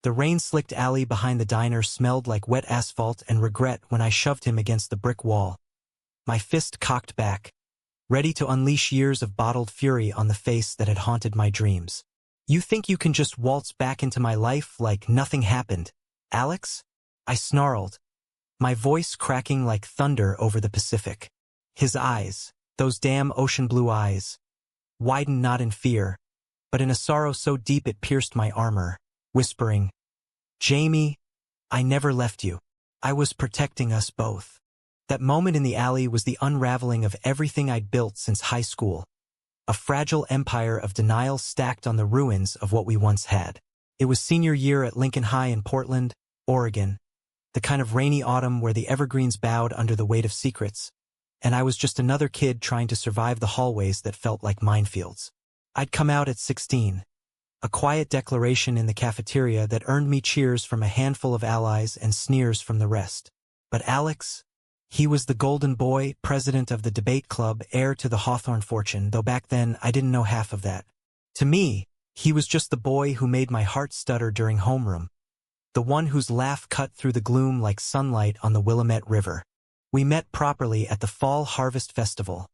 The rain-slicked alley behind the diner smelled like wet asphalt and regret when I shoved him against the brick wall. My fist cocked back, ready to unleash years of bottled fury on the face that had haunted my dreams. You think you can just waltz back into my life like nothing happened, Alex? I snarled, my voice cracking like thunder over the Pacific. His eyes, those damn ocean blue eyes, widened not in fear, but in a sorrow so deep it pierced my armor, whispering, Jamie, I never left you. I was protecting us both. That moment in the alley was the unraveling of everything I'd built since high school. A fragile empire of denial stacked on the ruins of what we once had. It was senior year at Lincoln High in Portland, Oregon, the kind of rainy autumn where the evergreens bowed under the weight of secrets, and I was just another kid trying to survive the hallways that felt like minefields. I'd come out at 16, a quiet declaration in the cafeteria that earned me cheers from a handful of allies and sneers from the rest. But Alex, he was the golden boy, president of the debate club, heir to the Hawthorne fortune, though back then I didn't know half of that. To me, he was just the boy who made my heart stutter during homeroom, the one whose laugh cut through the gloom like sunlight on the Willamette River. We met properly at the Fall Harvest Festival,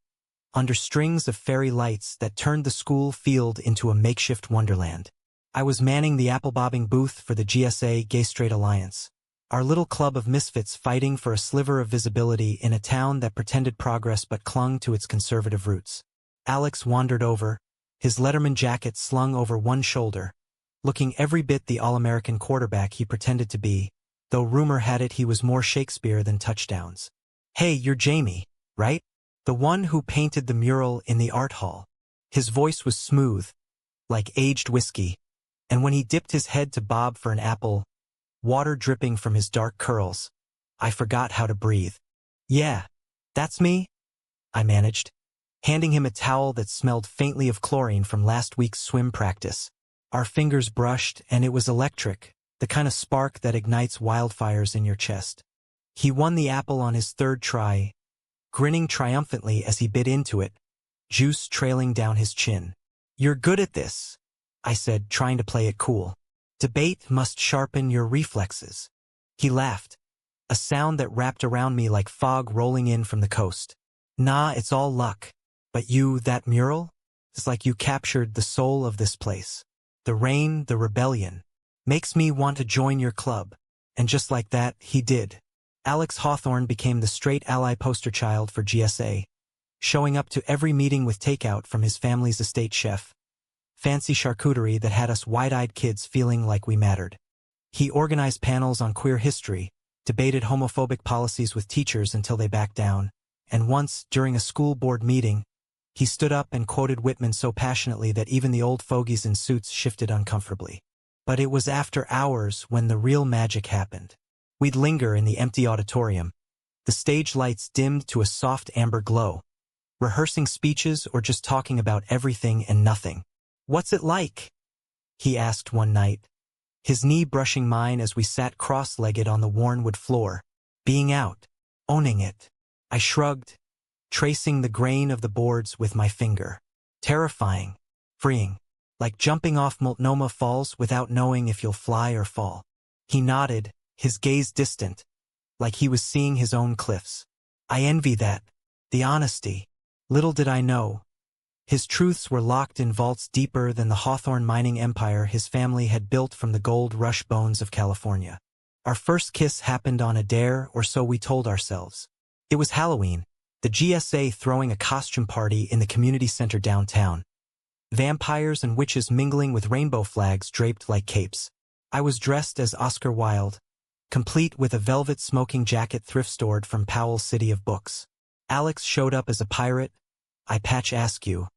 under strings of fairy lights that turned the school field into a makeshift wonderland. I was manning the apple-bobbing booth for the GSA Gay Straight Alliance, our little club of misfits fighting for a sliver of visibility in a town that pretended progress but clung to its conservative roots. Alex wandered over, his Letterman jacket slung over one shoulder, looking every bit the All-American quarterback he pretended to be, though rumor had it he was more Shakespeare than touchdowns. Hey, you're Jamie, right? The one who painted the mural in the art hall. His voice was smooth, like aged whiskey, and when he dipped his head to bob for an apple, water dripping from his dark curls, I forgot how to breathe. Yeah, that's me, I managed, handing him a towel that smelled faintly of chlorine from last week's swim practice. Our fingers brushed, and it was electric, the kind of spark that ignites wildfires in your chest. He won the apple on his third try, grinning triumphantly as he bit into it, juice trailing down his chin. You're good at this, I said, trying to play it cool. Debate must sharpen your reflexes. He laughed, a sound that wrapped around me like fog rolling in from the coast. Nah, it's all luck. But you, that mural? It's like you captured the soul of this place. The rain, the rebellion. Makes me want to join your club. And just like that, he did. Alex Hawthorne became the straight ally poster child for GSA, showing up to every meeting with takeout from his family's estate chef, fancy charcuterie that had us wide-eyed kids feeling like we mattered. He organized panels on queer history, debated homophobic policies with teachers until they backed down, and once, during a school board meeting, he stood up and quoted Whitman so passionately that even the old fogies in suits shifted uncomfortably. But it was after hours when the real magic happened. We'd linger in the empty auditorium, the stage lights dimmed to a soft amber glow, rehearsing speeches or just talking about everything and nothing. What's it like? He asked one night, his knee brushing mine as we sat cross-legged on the worn wood floor, being out, owning it. I shrugged, tracing the grain of the boards with my finger. Terrifying, freeing, like jumping off Multnomah Falls without knowing if you'll fly or fall. He nodded, his gaze distant, like he was seeing his own cliffs. I envy that, the honesty. Little did I know, his truths were locked in vaults deeper than the Hawthorne mining empire his family had built from the gold rush bones of California. Our first kiss happened on a dare, or so we told ourselves. It was Halloween, the GSA throwing a costume party in the community center downtown. Vampires and witches mingling with rainbow flags draped like capes. I was dressed as Oscar Wilde, complete with a velvet smoking jacket thrift-stored from Powell's City of Books. Alex showed up as a pirate, I patch askew,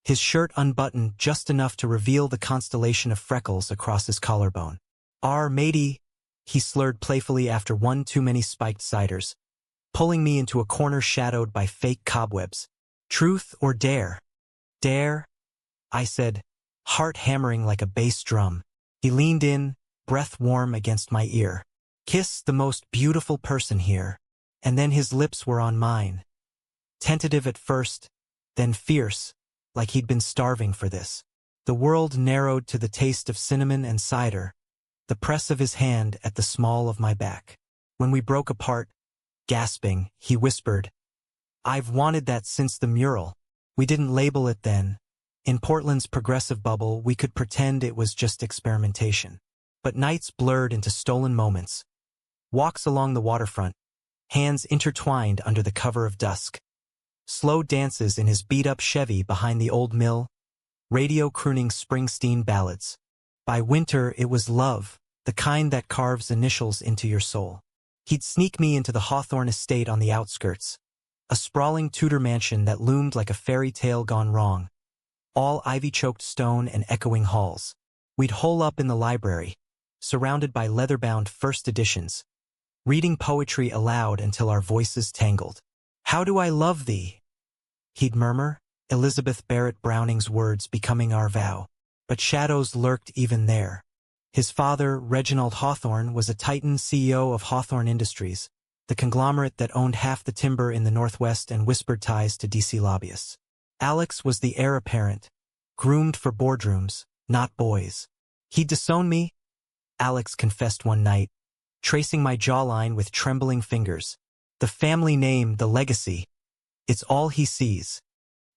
his shirt unbuttoned just enough to reveal the constellation of freckles across his collarbone. Matey, he slurred playfully after one too many spiked ciders, pulling me into a corner shadowed by fake cobwebs. Truth or dare? Dare, I said, heart hammering like a bass drum. He leaned in, breath warm against my ear. Kiss the most beautiful person here. And then his lips were on mine. Tentative at first, then fierce, like he'd been starving for this. The world narrowed to the taste of cinnamon and cider, the press of his hand at the small of my back. When we broke apart, gasping, he whispered, "I've wanted that since the mural." We didn't label it then. In Portland's progressive bubble, we could pretend it was just experimentation. But nights blurred into stolen moments. Walks along the waterfront, hands intertwined under the cover of dusk. Slow dances in his beat-up Chevy behind the old mill, radio crooning Springsteen ballads. By winter, it was love, the kind that carves initials into your soul. He'd sneak me into the Hawthorne estate on the outskirts, a sprawling Tudor mansion that loomed like a fairy tale gone wrong, all ivy-choked stone and echoing halls. We'd hole up in the library, surrounded by leather-bound first editions, reading poetry aloud until our voices tangled. "How do I love thee?" he'd murmur, Elizabeth Barrett Browning's words becoming our vow. But shadows lurked even there. His father, Reginald Hawthorne, was a Titan CEO of Hawthorne Industries, the conglomerate that owned half the timber in the Northwest and whispered ties to DC lobbyists. Alex was the heir apparent, groomed for boardrooms, not boys. "He'd disown me," Alex confessed one night, tracing my jawline with trembling fingers. "The family name, the legacy. It's all he sees."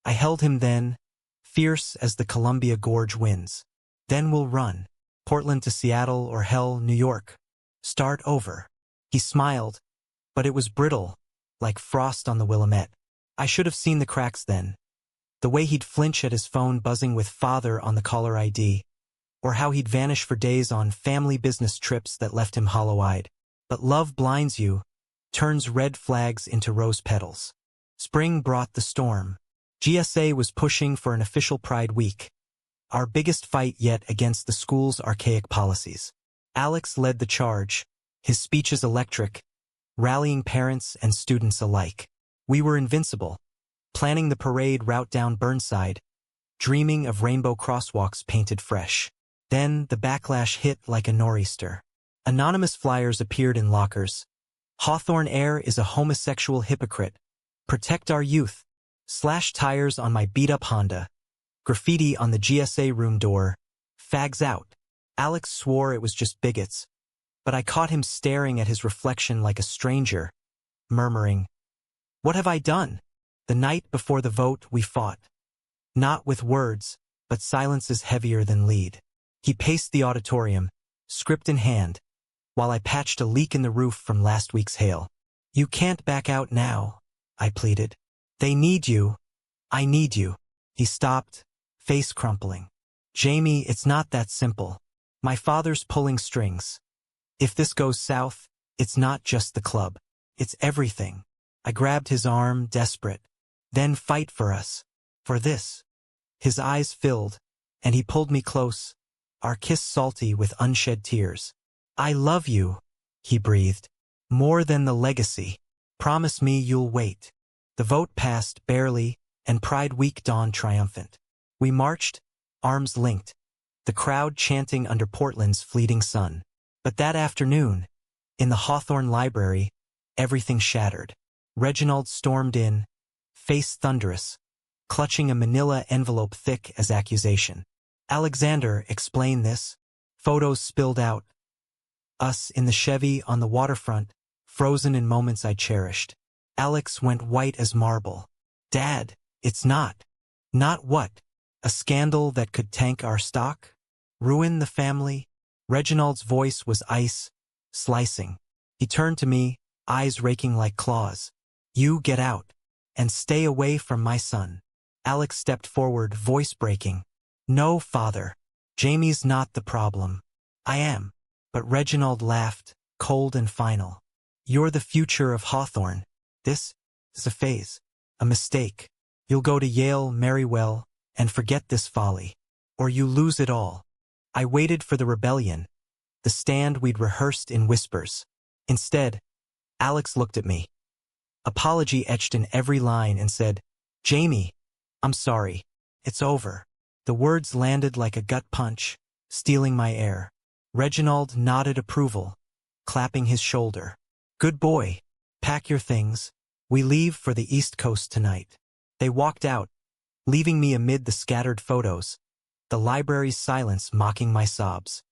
I held him then, fierce as the Columbia Gorge winds. "Then we'll run. Portland to Seattle or hell, New York. Start over." He smiled, but it was brittle, like frost on the Willamette. I should have seen the cracks then. The way he'd flinch at his phone buzzing with father on the caller ID, or how he'd vanish for days on family business trips that left him hollow-eyed. But love blinds you, turns red flags into rose petals. Spring brought the storm. GSA was pushing for an official Pride Week, our biggest fight yet against the school's archaic policies. Alex led the charge, his speeches electric, rallying parents and students alike. We were invincible, planning the parade route down Burnside, dreaming of rainbow crosswalks painted fresh. Then the backlash hit like a nor'easter. Anonymous flyers appeared in lockers. "Hawthorne Heir is a homosexual hypocrite. Protect our youth." Slash tires on my beat-up Honda. Graffiti on the GSA room door. "Fags out." Alex swore it was just bigots, but I caught him staring at his reflection like a stranger, murmuring, "What have I done?" The night before the vote, we fought. Not with words, but silence is heavier than lead. He paced the auditorium, script in hand, while I patched a leak in the roof from last week's hail. "You can't back out now," I pleaded. "They need you. I need you." He stopped, face crumpling. "Jamie, it's not that simple. My father's pulling strings. If this goes south, it's not just the club. It's everything." I grabbed his arm, desperate. "Then fight for us. For this." His eyes filled, and he pulled me close, our kiss salty with unshed tears. "I love you," he breathed. "More than the legacy. Promise me you'll wait." The vote passed, barely, and Pride Week dawned triumphant. We marched, arms linked, the crowd chanting under Portland's fleeting sun. But that afternoon, in the Hawthorne Library, everything shattered. Reginald stormed in, face thunderous, clutching a manila envelope thick as accusation. "Alexander, explain this." Photos spilled out. Us in the Chevy on the waterfront, frozen in moments I cherished. Alex went white as marble. "Dad, it's not." "Not what? A scandal that could tank our stock? Ruin the family?" Reginald's voice was ice, slicing. He turned to me, eyes raking like claws. "You get out. And stay away from my son." Alex stepped forward, voice breaking. "No, father. Jamie's not the problem. I am." But Reginald laughed, cold and final. "You're the future of Hawthorne. This is a phase, a mistake. You'll go to Yale, marry well, and forget this folly. Or you lose it all." I waited for the rebellion, the stand we'd rehearsed in whispers. Instead, Alex looked at me, apology etched in every line, and said, "Jamie, I'm sorry. It's over." The words landed like a gut punch, stealing my air. Reginald nodded approval, clapping his shoulder. "Good boy. Pack your things. We leave for the East Coast tonight." They walked out, leaving me amid the scattered photos, the library's silence mocking my sobs.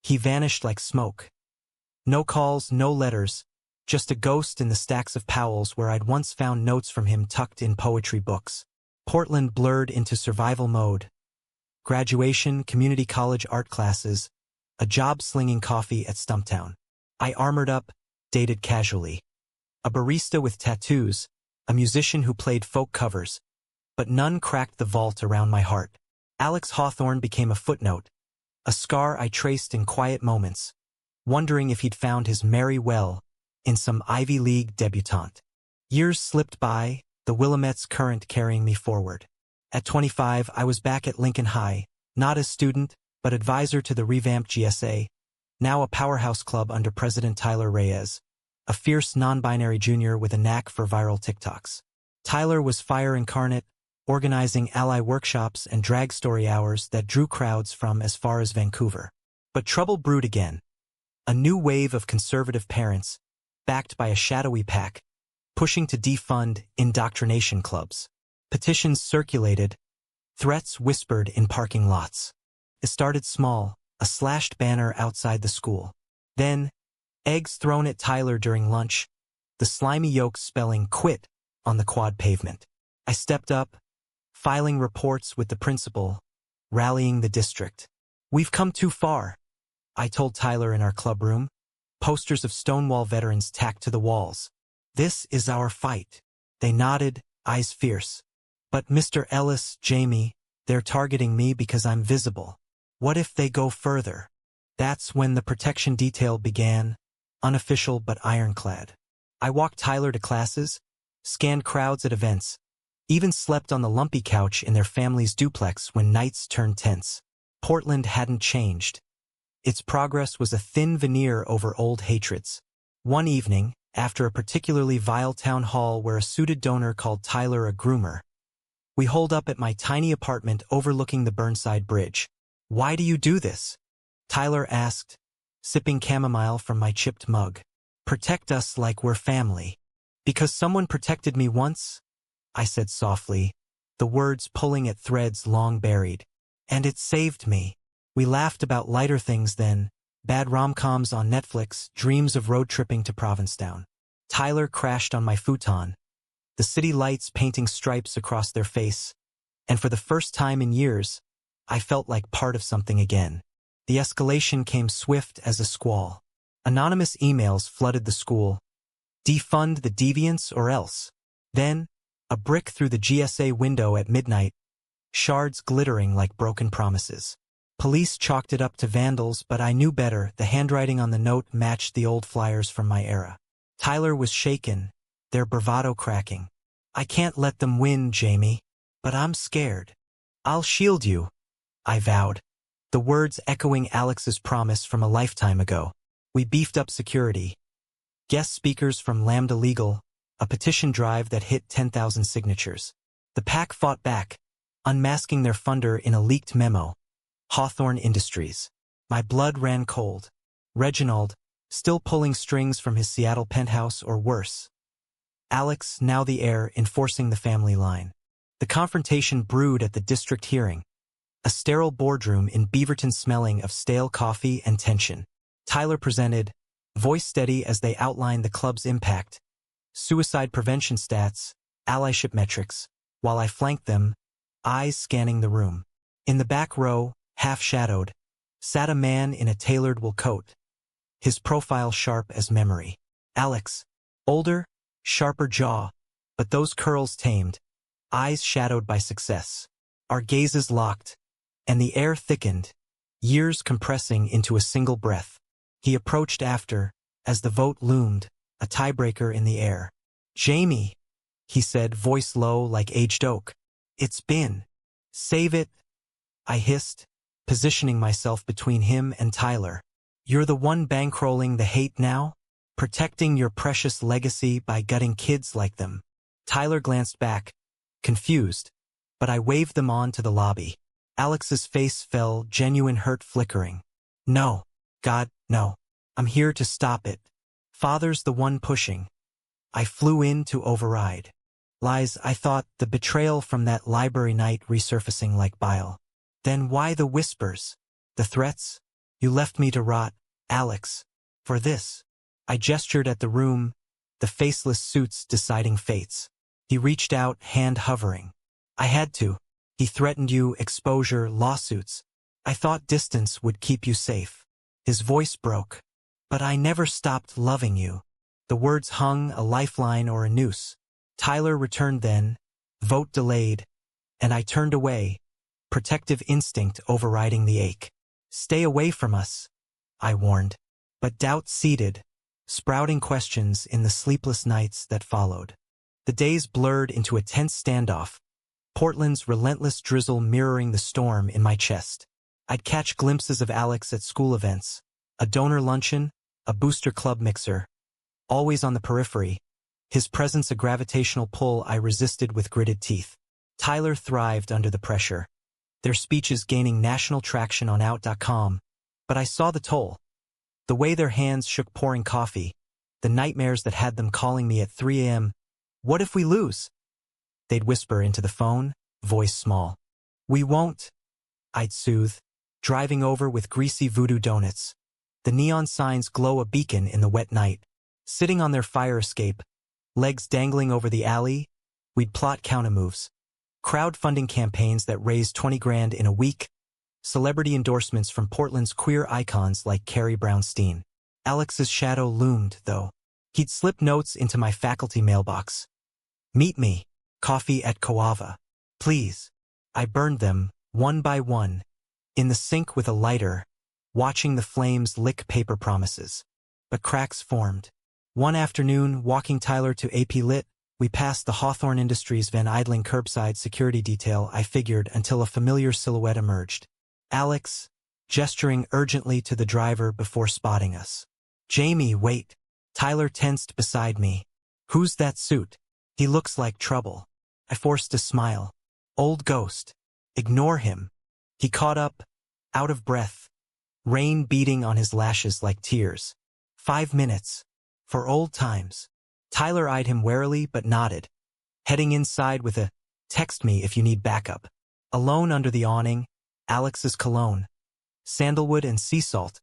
He vanished like smoke. No calls, no letters, just a ghost in the stacks of Powell's where I'd once found notes from him tucked in poetry books. Portland blurred into survival mode. Graduation, community college art classes, a job slinging coffee at Stumptown. I armored up, dated casually. A barista with tattoos, a musician who played folk covers, but none cracked the vault around my heart. Alex Hawthorne became a footnote, a scar I traced in quiet moments, wondering if he'd found his merry well in some Ivy League debutante. Years slipped by, the Willamette's current carrying me forward. At 25, I was back at Lincoln High, not as student, but advisor to the revamped GSA, now a powerhouse club under President Tyler Reyes, a fierce non-binary junior with a knack for viral TikToks. Tyler was fire incarnate, organizing ally workshops and drag story hours that drew crowds from as far as Vancouver. But trouble brewed again. A new wave of conservative parents, backed by a shadowy pack, pushing to defund indoctrination clubs. Petitions circulated, threats whispered in parking lots. It started small, a slashed banner outside the school. Then, eggs thrown at Tyler during lunch, the slimy yolks spelling "quit" on the quad pavement. I stepped up, filing reports with the principal, rallying the district. "We've come too far," I told Tyler in our club room, posters of Stonewall veterans tacked to the walls. "This is our fight." They nodded, eyes fierce. "But Mr. Ellis, Jamie, they're targeting me because I'm visible. What if they go further?" That's when the protection detail began, unofficial but ironclad. I walked Tyler to classes, scanned crowds at events, even slept on the lumpy couch in their family's duplex when nights turned tense. Portland hadn't changed. Its progress was a thin veneer over old hatreds. One evening, after a particularly vile town hall where a suited donor called Tyler a groomer, we holed up at my tiny apartment overlooking the Burnside Bridge. "Why do you do this?" Tyler asked, sipping chamomile from my chipped mug. "Protect us like we're family." "Because someone protected me once," I said softly, the words pulling at threads long buried. "And it saved me." We laughed about lighter things then, bad rom-coms on Netflix, dreams of road tripping to Provincetown. Tyler crashed on my futon, the city lights painting stripes across their face, and for the first time in years, I felt like part of something again. The escalation came swift as a squall. Anonymous emails flooded the school. "Defund the deviants or else." Then, a brick through the GSA window at midnight, shards glittering like broken promises. Police chalked it up to vandals, but I knew better. The handwriting on the note matched the old flyers from my era. Tyler was shaken, their bravado cracking. "I can't let them win, Jamie. But I'm scared." "I'll shield you," I vowed, the words echoing Alex's promise from a lifetime ago. We beefed up security. Guest speakers from Lambda Legal, a petition drive that hit 10,000 signatures. The pack fought back, unmasking their funder in a leaked memo. Hawthorne Industries. My blood ran cold. Reginald, still pulling strings from his Seattle penthouse or worse. Alex, now the heir, enforcing the family line. The confrontation brewed at the district hearing. A sterile boardroom in Beaverton smelling of stale coffee and tension. Tyler presented, voice steady as they outlined the club's impact, suicide prevention stats, allyship metrics, while I flanked them, eyes scanning the room. In the back row, half-shadowed, sat a man in a tailored wool coat, his profile sharp as memory. Alex, older, sharper jaw, but those curls tamed, eyes shadowed by success. Our gazes locked, and the air thickened, years compressing into a single breath. He approached after, as the vote loomed, a tiebreaker in the air. "Jamie," he said, voice low like aged oak. "It's been. Save it," I hissed, positioning myself between him and Tyler. "You're the one bankrolling the hate now? Protecting your precious legacy by gutting kids like them." Tyler glanced back, confused, but I waved them on to the lobby. Alex's face fell, genuine hurt flickering. "No. God, no. I'm here to stop it. Father's the one pushing." I flew in to override. Lies, I thought, the betrayal from that library night resurfacing like bile. Then why the whispers? The threats? You left me to rot, Alex. For this. I gestured at the room, the faceless suits deciding fates. He reached out, hand hovering. I had to. He threatened you, exposure, lawsuits. I thought distance would keep you safe. His voice broke. But I never stopped loving you. The words hung, a lifeline or a noose. Tyler returned then, vote delayed, and I turned away, protective instinct overriding the ache. Stay away from us, I warned. But doubt seeded, sprouting questions in the sleepless nights that followed. The days blurred into a tense standoff, Portland's relentless drizzle mirroring the storm in my chest. I'd catch glimpses of Alex at school events, a donor luncheon, a booster club mixer. Always on the periphery, his presence a gravitational pull I resisted with gritted teeth. Tyler thrived under the pressure, their speeches gaining national traction on Out.com, but I saw the toll. The way their hands shook pouring coffee, the nightmares that had them calling me at 3 a.m. What if we lose? They'd whisper into the phone, voice small. We won't, I'd soothe, driving over with greasy voodoo donuts. The neon signs glow a beacon in the wet night. Sitting on their fire escape, legs dangling over the alley, we'd plot countermoves. Crowdfunding campaigns that raised 20 grand in a week, celebrity endorsements from Portland's queer icons like Carrie Brownstein. Alex's shadow loomed, though. He'd slip notes into my faculty mailbox. Meet me. Coffee at Coava. Please. I burned them, one by one, in the sink with a lighter, watching the flames lick paper promises. But cracks formed. One afternoon, walking Tyler to AP Lit, we passed the Hawthorne Industries Van Idling curbside security detail, I figured, until a familiar silhouette emerged. Alex, gesturing urgently to the driver before spotting us. Jamie, wait. Tyler tensed beside me. Who's that suit? He looks like trouble. I forced a smile. Old ghost. Ignore him. He caught up, out of breath, rain beating on his lashes like tears. 5 minutes. For old times. Tyler eyed him warily but nodded, heading inside with a, text me if you need backup. Alone under the awning, Alex's cologne, sandalwood and sea salt,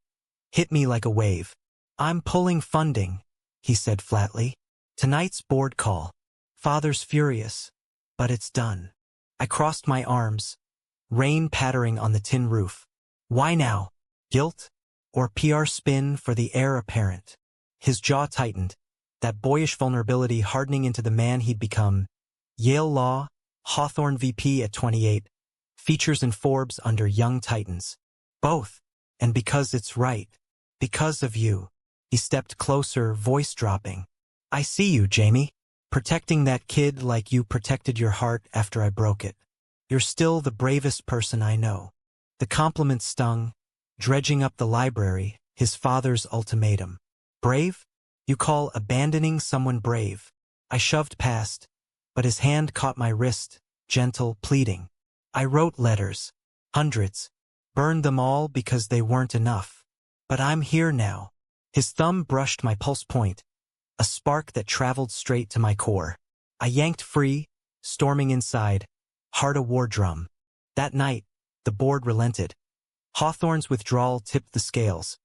hit me like a wave. I'm pulling funding, he said flatly. Tonight's board call. Father's furious, but it's done. I crossed my arms, rain pattering on the tin roof. Why now? Guilt? Or PR spin for the heir apparent? His jaw tightened, that boyish vulnerability hardening into the man he'd become. Yale Law, Hawthorne VP at 28, features in Forbes under Young Titans. Both, and because it's right. Because of you. He stepped closer, voice dropping. I see you, Jamie. Protecting that kid like you protected your heart after I broke it. You're still the bravest person I know. The compliment stung, dredging up the library, his father's ultimatum. Brave? You call abandoning someone brave? I shoved past, but his hand caught my wrist, gentle, pleading. I wrote letters. Hundreds. Burned them all because they weren't enough. But I'm here now. His thumb brushed my pulse point, a spark that traveled straight to my core. I yanked free, storming inside, heart a war drum. That night, the board relented. Hawthorne's withdrawal tipped the scales.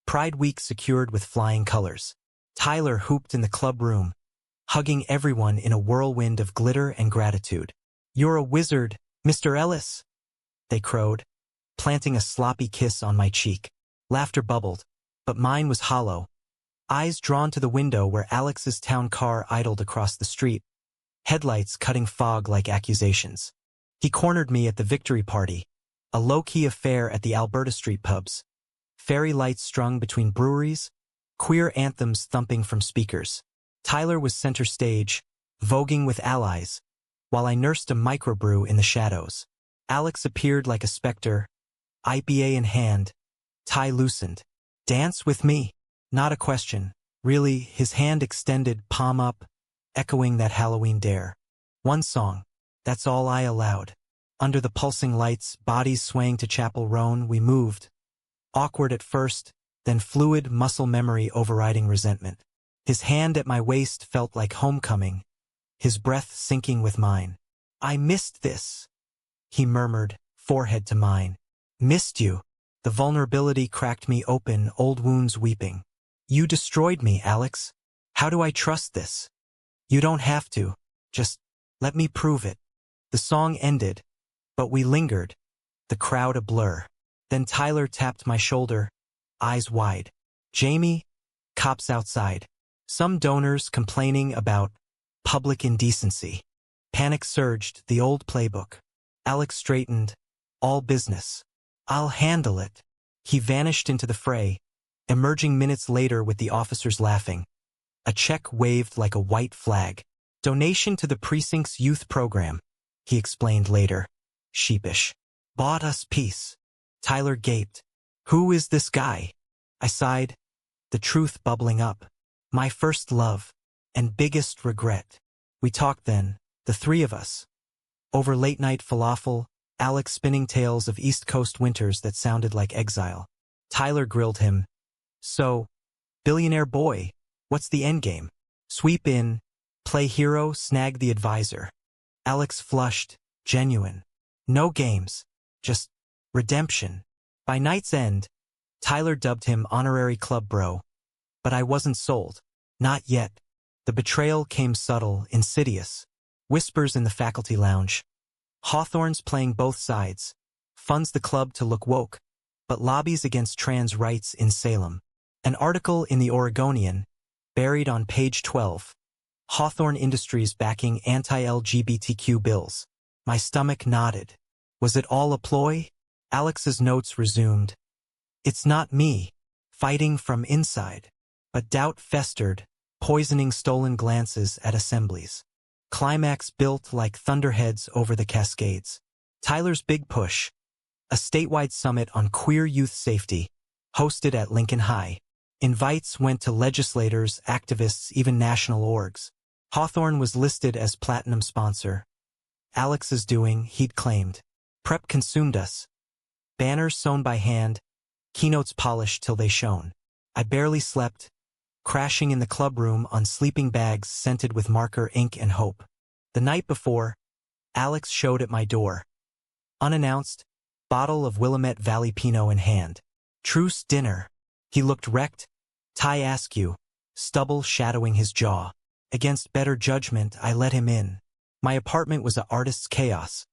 Pride Week secured with flying colors. Tyler hooped in the club room, hugging everyone in a whirlwind of glitter and gratitude. You're a wizard, Mr. Ellis, they crowed, planting a sloppy kiss on my cheek. Laughter bubbled, but mine was hollow. Eyes drawn to the window where Alex's town car idled across the street, headlights cutting fog like accusations. He cornered me at the victory party, a low-key affair at the Alberta Street pubs. Fairy lights strung between breweries, queer anthems thumping from speakers. Tyler was center stage, voguing with allies, while I nursed a microbrew in the shadows. Alex appeared like a specter, IPA in hand, tie loosened. Dance with me? Not a question. Really, his hand extended, palm up, echoing that Halloween dare. One song. That's all I allowed. Under the pulsing lights, bodies swaying to Chapel Roan, we moved. Awkward at first, then fluid muscle memory overriding resentment. His hand at my waist felt like homecoming, his breath syncing with mine. I missed this, he murmured, forehead to mine. Missed you. The vulnerability cracked me open, old wounds weeping. You destroyed me, Alex. How do I trust this? You don't have to. Just let me prove it. The song ended, but we lingered, the crowd a blur. Then Tyler tapped my shoulder, eyes wide. Jamie, cops outside. Some donors complaining about public indecency. Panic surged, the old playbook. Alex straightened, all business. I'll handle it. He vanished into the fray, emerging minutes later with the officers laughing. A check waved like a white flag. Donation to the precinct's youth program, he explained later, sheepish. Bought us peace. Tyler gaped. Who is this guy? I sighed, the truth bubbling up. My first love, and biggest regret. We talked then, the three of us. Over late-night falafel, Alex spinning tales of East Coast winters that sounded like exile. Tyler grilled him. So, billionaire boy, what's the endgame? Sweep in, play hero, snag the advisor. Alex flushed, genuine. No games, just redemption. By night's end, Tyler dubbed him honorary club bro. But I wasn't sold. Not yet. The betrayal came subtle, insidious. Whispers in the faculty lounge. Hawthorne's playing both sides. Funds the club to look woke, but lobbies against trans rights in Salem. An article in the Oregonian, buried on page 12. Hawthorne Industries backing anti-LGBTQ bills. My stomach nodded. Was it all a ploy? Alex's notes resumed. It's not me. Fighting from inside. But doubt festered, poisoning stolen glances at assemblies. Climax built like thunderheads over the Cascades. Tyler's big push. A statewide summit on queer youth safety, hosted at Lincoln High. Invites went to legislators, activists, even national orgs. Hawthorne was listed as platinum sponsor. Alex's doing, he'd claimed. Prep consumed us. Banners sewn by hand, keynotes polished till they shone. I barely slept, crashing in the club room on sleeping bags scented with marker, ink, and hope. The night before, Alex showed at my door. Unannounced, bottle of Willamette Valley Pinot in hand. Truce dinner. He looked wrecked, tie askew, stubble shadowing his jaw. Against better judgment, I let him in. My apartment was an artist's chaos.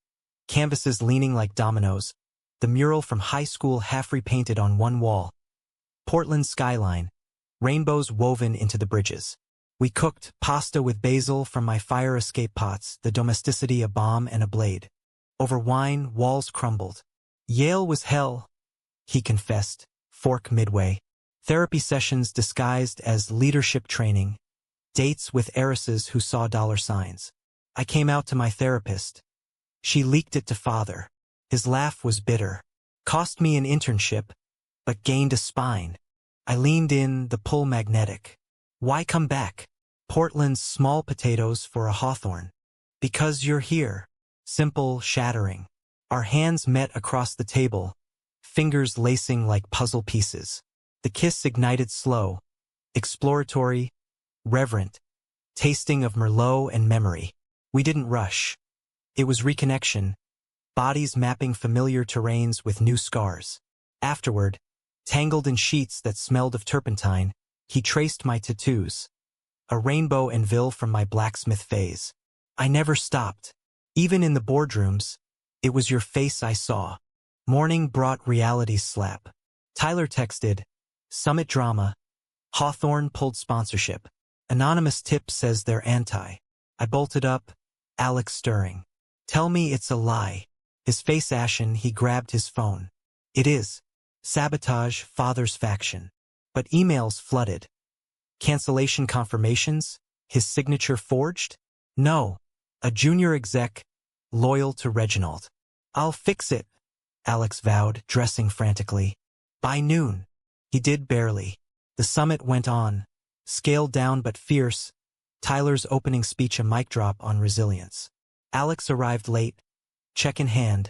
Canvases leaning like dominoes, the mural from high school half repainted on one wall. Portland skyline, rainbows woven into the bridges. We cooked pasta with basil from my fire escape pots, the domesticity a bomb and a blade. Over wine, walls crumbled. Yale was hell, he confessed, fork midway. Therapy sessions disguised as leadership training. Dates with heiresses who saw dollar signs. I came out to my therapist. She leaked it to father. His laugh was bitter. Cost me an internship, but gained a spine. I leaned in, the pull magnetic. Why come back? Portland's small potatoes for a Hawthorne. Because you're here. Simple, shattering. Our hands met across the table, fingers lacing like puzzle pieces. The kiss ignited slow, exploratory, reverent, tasting of Merlot and memory. We didn't rush. It was reconnection, bodies mapping familiar terrains with new scars. Afterward, tangled in sheets that smelled of turpentine, he traced my tattoos. A rainbow and veil from my blacksmith phase. I never stopped. Even in the boardrooms, it was your face I saw. Morning brought reality's slap. Tyler texted, summit drama. Hawthorne pulled sponsorship. Anonymous tip says they're anti. I bolted up, Alex stirring. Tell me it's a lie. His face ashen, he grabbed his phone. It is. Sabotage, father's faction. But emails flooded. Cancellation confirmations? His signature forged? No. A junior exec, loyal to Reginald. I'll fix it, Alex vowed, dressing frantically. By noon. He did barely. The summit went on. Scaled down but fierce. Tyler's opening speech a mic drop on resilience. Alex arrived late, check in hand,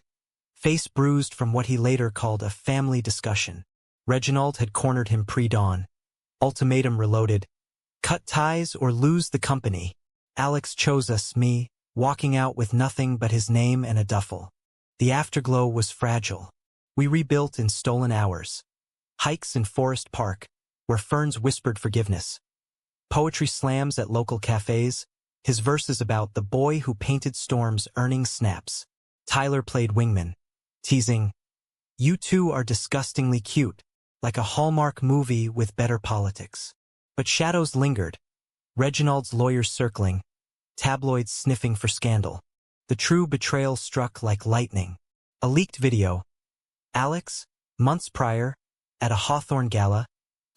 face bruised from what he later called a family discussion. Reginald had cornered him pre-dawn. Ultimatum reloaded. Cut ties or lose the company. Alex chose us, me, walking out with nothing but his name and a duffel. The afterglow was fragile. We rebuilt in stolen hours. Hikes in Forest Park, where ferns whispered forgiveness. Poetry slams at local cafes, his verses about the boy who painted storms earning snaps. Tyler played wingman, teasing, "You two are disgustingly cute, like a Hallmark movie with better politics." But shadows lingered, Reginald's lawyers circling, tabloids sniffing for scandal. The true betrayal struck like lightning. A leaked video. Alex, months prior, at a Hawthorne gala,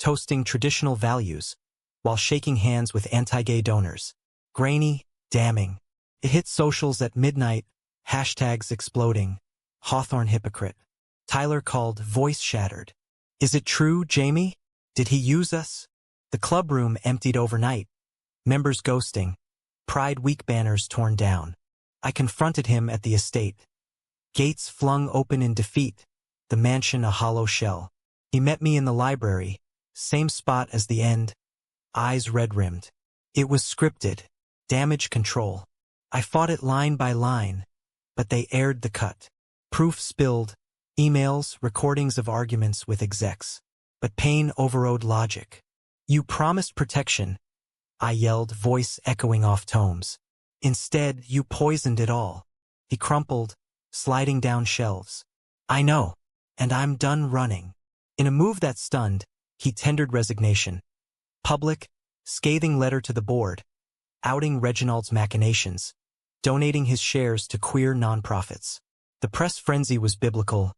toasting traditional values, while shaking hands with anti-gay donors. Grainy, damning. It hit socials at midnight, hashtags exploding. Hawthorne hypocrite. Tyler called, voice shattered. "Is it true, Jamie? Did he use us?" The club room emptied overnight. Members ghosting. Pride Week banners torn down. I confronted him at the estate. Gates flung open in defeat, the mansion a hollow shell. He met me in the library, same spot as the end, eyes red-rimmed. It was scripted, damage control. I fought it line by line, but they aired the cut. Proof spilled, emails, recordings of arguments with execs. But pain overrode logic. "You promised protection," I yelled, voice echoing off tomes. "Instead, you poisoned it all." He crumpled, sliding down shelves. "I know, and I'm done running." In a move that stunned, he tendered resignation. Public, scathing letter to the board, outing Reginald's machinations, donating his shares to queer nonprofits. The press frenzy was biblical.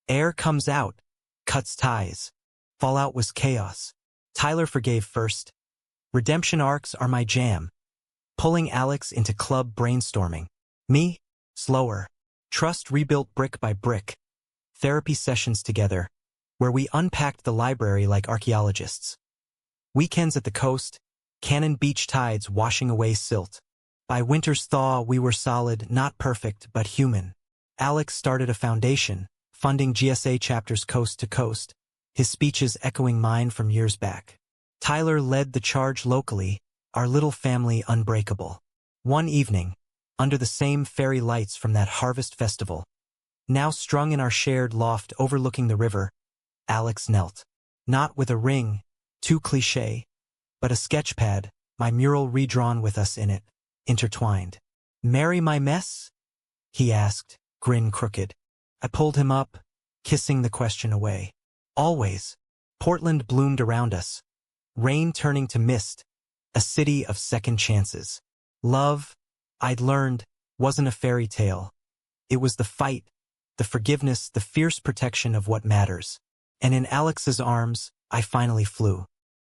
Heir comes out, cuts ties. Fallout was chaos. Tyler forgave first. Redemption arcs are my jam. Pulling Alex into club brainstorming. Me, slower. Trust rebuilt brick by brick. Therapy sessions together, where we unpacked the library like archaeologists. Weekends at the coast, Cannon Beach tides washing away silt. By winter's thaw, we were solid, not perfect, but human. Alex started a foundation, funding GSA chapters coast to coast, his speeches echoing mine from years back. Tyler led the charge locally, our little family unbreakable. One evening, under the same fairy lights from that harvest festival, now strung in our shared loft overlooking the river, Alex knelt. Not with a ring, too cliché, but a sketchpad, my mural redrawn with us in it, intertwined. "Marry my mess?" he asked, grin crooked. I pulled him up, kissing the question away. Always. Portland bloomed around us. Rain turning to mist, a city of second chances. Love, I'd learned, wasn't a fairy tale. It was the fight, the forgiveness, the fierce protection of what matters. And in Alex's arms, I finally flew.